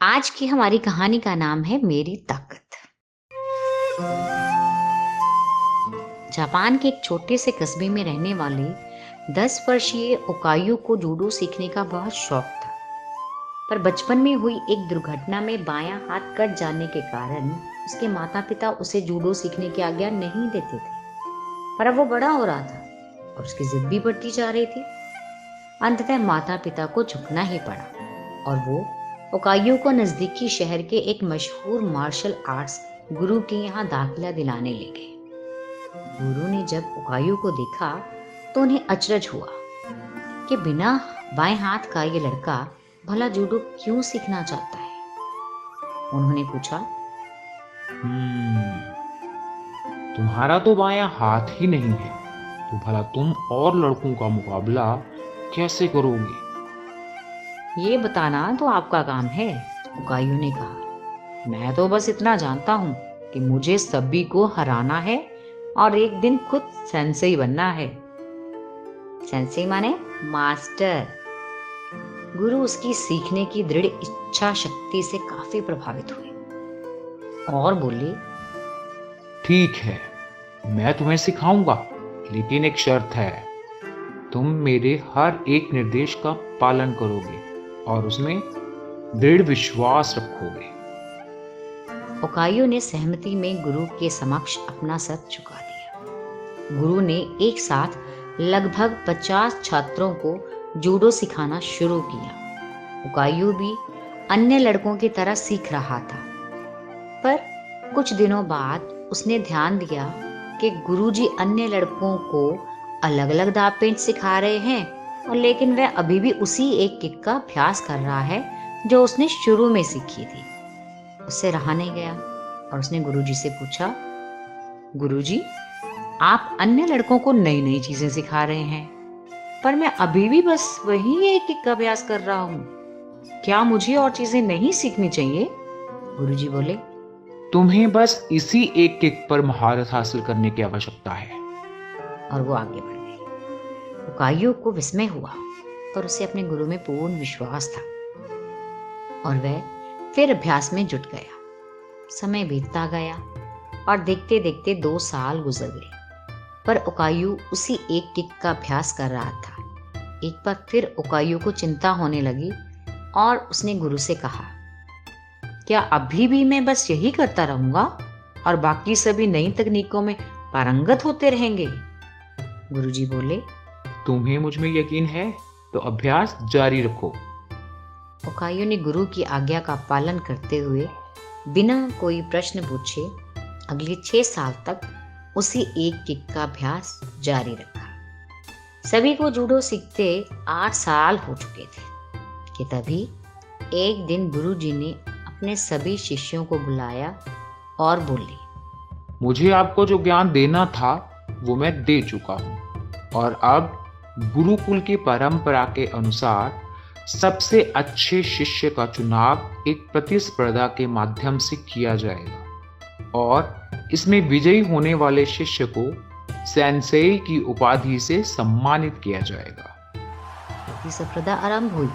आज की हमारी कहानी का नाम है मेरी ताकत। जापान के एक छोटे से कस्बे में रहने वाले 10 वर्षीय ओकायू को जूडो सीखने का बहुत शौक था। पर बचपन में हुई एक दुर्घटना में बायां हाथ कट जाने के कारण उसके माता पिता उसे जूडो सीखने की आज्ञा नहीं देते थे। पर अब वो बड़ा हो रहा था और उसकी जिद भी बढ़ती जा रही थी। अंततः माता पिता को झुकना ही पड़ा और वो ओकायू को नजदीकी शहर के एक मशहूर मार्शल आर्ट्स गुरु के यहाँ दाखिला दिलाने ले गए। गुरु ने जब ओकायू को देखा तो उन्हें अचरज हुआ कि बिना बाएं हाथ का ये लड़का भला जूडो क्यों सीखना चाहता है। उन्होंने पूछा, तुम्हारा तो बायां हाथ ही नहीं है, तो भला तुम और लड़कों का मुकाबला कैसे करोगे? ये बताना तो आपका काम है, ओकायू ने कहा। मैं तो बस इतना जानता हूँ कि मुझे सभी को हराना है और एक दिन खुद सेंसेई बनना है। सेंसेई माने मास्टर। गुरु उसकी सीखने की दृढ़ इच्छा शक्ति से काफी प्रभावित हुए और बोले, ठीक है, मैं तुम्हें सिखाऊंगा, लेकिन एक शर्त है। तुम मेरे हर एक निर्देश का पालन करोगे और उसमें दृढ़ विश्वास रखोगे। ओकायू ने सहमति में गुरु के समक्ष अपना सर झुका दिया। गुरु ने एक साथ लगभग 50 छात्रों को जूडो सिखाना शुरू किया। ओकायू भी अन्य लड़कों की तरह सीख रहा था, पर कुछ दिनों बाद उसने ध्यान दिया कि गुरुजी अन्य लड़कों को अलग अलग दाव पेंच सिखा रहे हैं और लेकिन वह अभी भी उसी एक किक का अभ्यास कर रहा है जो उसने शुरू में सीखी थी। उससे रहा नहीं गया और उसने गुरुजी से पूछा, गुरुजी, आप अन्य लड़कों को नई नई चीजें सिखा रहे हैं, पर मैं अभी भी बस वही एक किक का अभ्यास कर रहा हूँ। क्या मुझे और चीजें नहीं सीखनी चाहिए? गुरुजी बोले, तुम्हें बस इसी एक किक पर महारत हासिल करने की आवश्यकता है। और वो आगे बढ़ गए। ओकायू को विस्मय हुआ, पर उसे अपने गुरु में पूर्ण विश्वास था और वह फिर अभ्यास में जुट गया। समय बीतता गया और देखते देखते 2 साल गुजर गए, पर ओकायू उसी एक किक का अभ्यास कर रहा था। एक बार फिर ओकायू को चिंता होने लगी और उसने गुरु से कहा, क्या अभी भी मैं बस यही करता रहूंगा और बाकी सभी नई तकनीकों में पारंगत होते रहेंगे? गुरुजी बोले, तुम्हें मुझ में यकीन है तो अभ्यास जारी रखो। ओकायू ने गुरु की आज्ञा का पालन करते हुए बिना कोई प्रश्न पूछे अगले 6 साल तक उसी एक किक का अभ्यास जारी रखा। सभी को जूडो सीखते 8 साल हो चुके थे कि तभी एक दिन गुरुजी ने अपने सभी शिष्यों को बुलाया और बोले, मुझे आपको जो ज्ञान देना था वो मैं दे चुका हूँ और अब गुरुकुल की परंपरा के अनुसार सबसे अच्छे शिष्य का चुनाव एक प्रतिस्पर्धा के माध्यम से किया जाएगा और इसमें विजयी होने वाले शिष्य को सेंसेई की उपाधि से सम्मानित किया जाएगा। प्रतिस्पर्धा आरंभ हुई।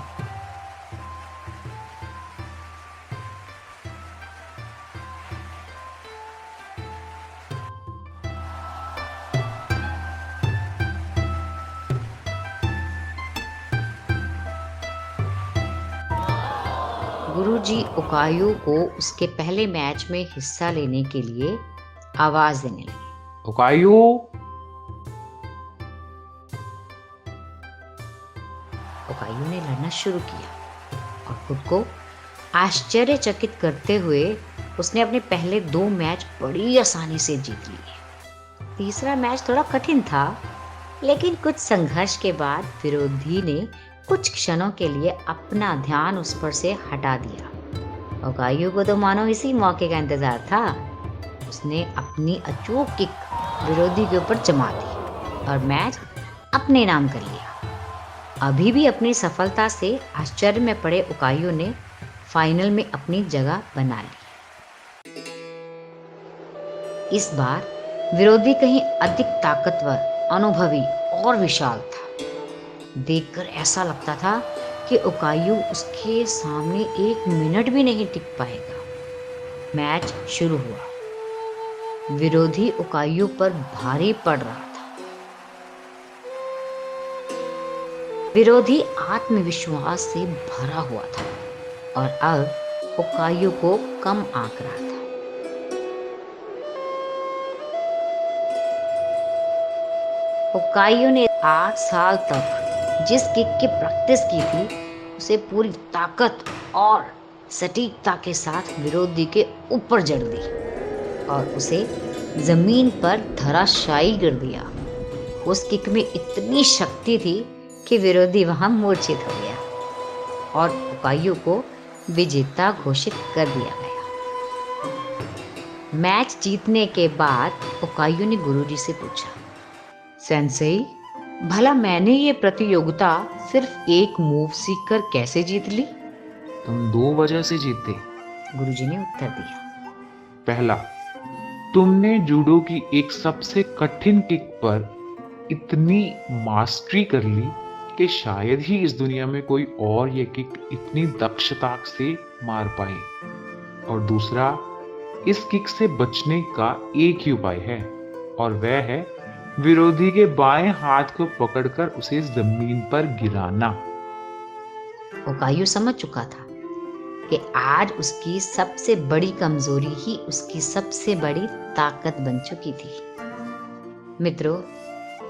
गुरुजी ओकायू को उसके पहले मैच में हिस्सा लेने के लिए आवाज देने लगे, ओकायू। ओकायू ने लड़ना शुरू किया और खुद को आश्चर्यचकित करते हुए उसने अपने पहले 2 मैच बड़ी आसानी से जीत लिए। तीसरा मैच थोड़ा कठिन था, लेकिन कुछ संघर्ष के बाद विरोधी ने कुछ क्षणों के लिए अपना ध्यान उस पर से हटा दिया। ओकायू को तो मानो इसी मौके का इंतजार था। उसने अपनी अचूक किक विरोधी के ऊपर जमा दी और मैच अपने नाम कर लिया। अभी भी अपनी सफलता से आश्चर्य में पड़े ओकायू ने फाइनल में अपनी जगह बना ली। इस बार विरोधी कहीं अधिक ताकतवर, अनुभवी और विशाल था। देखकर ऐसा लगता था कि ओकायू उसके सामने 1 मिनट भी नहीं टिक पाएगा। मैच शुरू हुआ। विरोधी ओकायू पर भारी पड़ रहा था। विरोधी आत्मविश्वास से भरा हुआ था और अब ओकायू को कम आंक रहा था। ओकायू ने 8 साल तक जिस किक की प्रैक्टिस की थी उसे पूरी ताकत और सटीकता के साथ विरोधी के ऊपर जड़ दी और उसे जमीन पर धराशायी कर दिया। उस किक में इतनी शक्ति थी कि विरोधी वहां मूर्छित हो गया और ओकायू को विजेता घोषित कर दिया गया। मैच जीतने के बाद ओकायू ने गुरुजी से पूछा, सेंसेई, भला मैंने ये प्रतियोगिता सिर्फ एक मूव सीखकर कैसे जीत ली? तुम 2 वजह से जीते। गुरुजी ने उत्तर दिया। पहला, तुमने जूडो की एक सबसे कठिन किक पर इतनी मास्टरी कर ली कि शायद ही इस दुनिया में कोई और ये किक इतनी दक्षता से मार पाए। और दूसरा, इस किक से बचने का एक ही उपाय है और वह है विरोधी के बाएं हाथ को पकड़कर उसे जमीन पर गिराना। ओकायू समझ चुका था कि आज उसकी सबसे बड़ी कमजोरी ही उसकी सबसे बड़ी ताकत बन चुकी थी। मित्रों,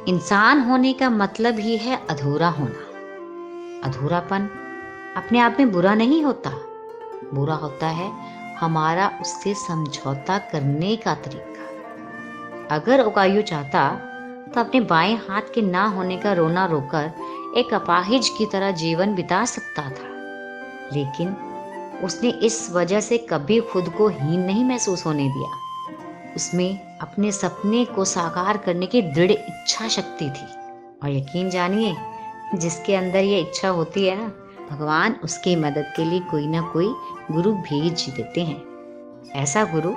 इंसान होने का मतलब ही है अधूरा होना। अधूरापन अपने आप में बुरा नहीं होता, बुरा होता है हमारा उससे समझौता करने का तरीका। अगर ओकायू चाहता तो अपने बाएं हाथ के ना होने का रोना रोकर एक अपाहिज की तरह जीवन बिता सकता था, लेकिन उसने इस वजह से कभी खुद को हीन नहीं महसूस होने दिया। उसमें अपने सपने को साकार करने की दृढ़ इच्छा शक्ति थी और यकीन जानिए, जिसके अंदर ये इच्छा होती है ना, भगवान उसकी मदद के लिए कोई ना कोई गुरु भेज देते हैं। ऐसा गुरु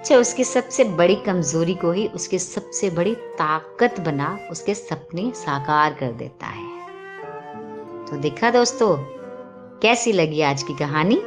जो उसकी सबसे बड़ी कमजोरी को ही उसकी सबसे बड़ी ताकत बना उसके सपने साकार कर देता है। तो देखा दोस्तों, कैसी लगी आज की कहानी?